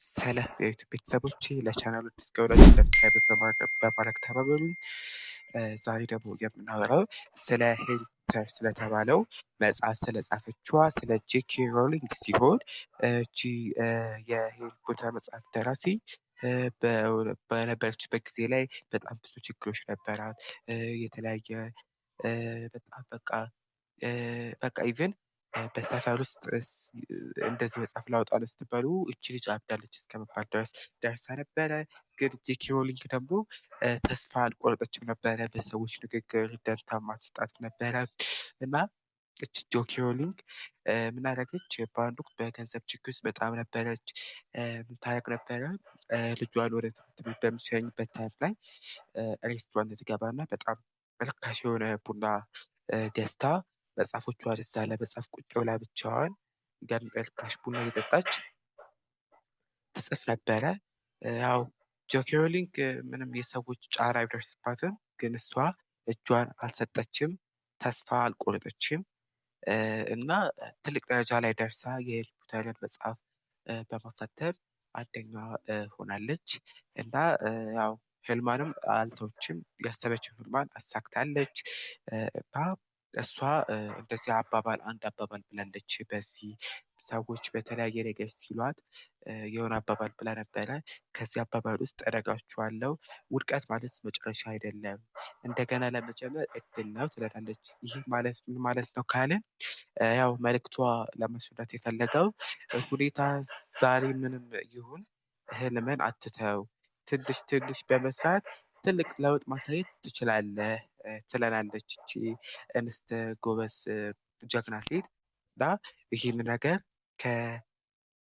ሰላም የዩቲዩብ ቤተሰቦቼ ለቻናሉ አዲስ ከሆናችሁ ሰብስክራይብ በማድረግ ተባበሩኝ። ዛሬ ደግሞ የምናወራው ስለ ሄሪ ፖተር ስለተባለው መጽሐፍ ስለጻፈችዋ ስለ ጄኬ ሮሊንግ ሲሆን እቺ የሄሪ ፖተር መጽሐፍ ደራሲ በነበረችበት ጊዜ ላይ በጣም ብዙ ችግሮች ነበራት። የተለያየ በጣም በቃ ኢቭን በሰፈር ውስጥ እንደዚህ መጽሐፍ ላውጣ ስትባሉ እቺ ልጅ አብዳለች እስከመባል ድረስ ደርሳ ነበረ። ግን ጄኬ ሮሊንግ ደግሞ ተስፋ አልቆረጠችም ነበረ። በሰዎች ንግግር ደንታም አትሰጣትም ነበረ እና እቺ ጄኬ ሮሊንግ ምን አደረገች? በአንድ ወቅት በገንዘብ ችግር ውስጥ በጣም ነበረች። ምን ታደርግ ነበረ? ልጇን ወደ ትምህርት ቤት በምትሸኝበት ታይም ላይ ሬስቶራንት ትገባና በጣም ርካሽ የሆነ ቡና ገዝታ መጽሐፎቿን እዛ ለመጻፍ ቁጭ ብላ ብቻዋን ያን ርካሽ ቡና እየጠጣች ትጽፍ ነበረ። ያው ጄኬ ሮሊንግ ምንም የሰዎች ጫና አይደርስባትም፣ ግን እሷ እጇን አልሰጠችም፣ ተስፋ አልቆረጠችም እና ትልቅ ደረጃ ላይ ደርሳ የሄሪ ፖተርን መጽሐፍ በማሳተም አንደኛ ሆናለች እና ያው ህልሟንም አልተወችም፣ ያሰበችውን ህልሟን አሳክታለች እና እሷ እንደዚህ አንድ አባባል ብላለች። በዚህ ሰዎች በተለያየ ነገር ሲሏት የሆነ አባባል ብላ ነበረ። ከዚህ አባባል ውስጥ እነግራችኋለሁ፣ ውድቀት ማለት መጨረሻ አይደለም፣ እንደገና ለመጀመር እድል ነው ትላለች። ይህ ማለት ምን ማለት ነው ካልን ያው መልእክቷ ለማስረዳት የፈለገው ሁኔታ ዛሬ ምንም ይሁን ህልምን አትተው፣ ትንሽ ትንሽ በመስራት ትልቅ ለውጥ ማሳየት ትችላለህ ትለናለች እቺ እንስት ጎበዝ ጀግና ሴት እና ይህን ነገር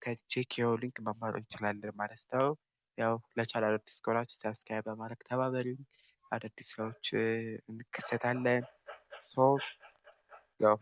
ከጄኬ ሮሊንግ መማር እንችላለን ማለት ነው። ያው ለቻናሉ አዲስ ከሆናችሁ ሰብስክራይብ በማድረግ ተባበሩኝ። አዳዲስ ስራዎች እንከሰታለን። ሶ ያው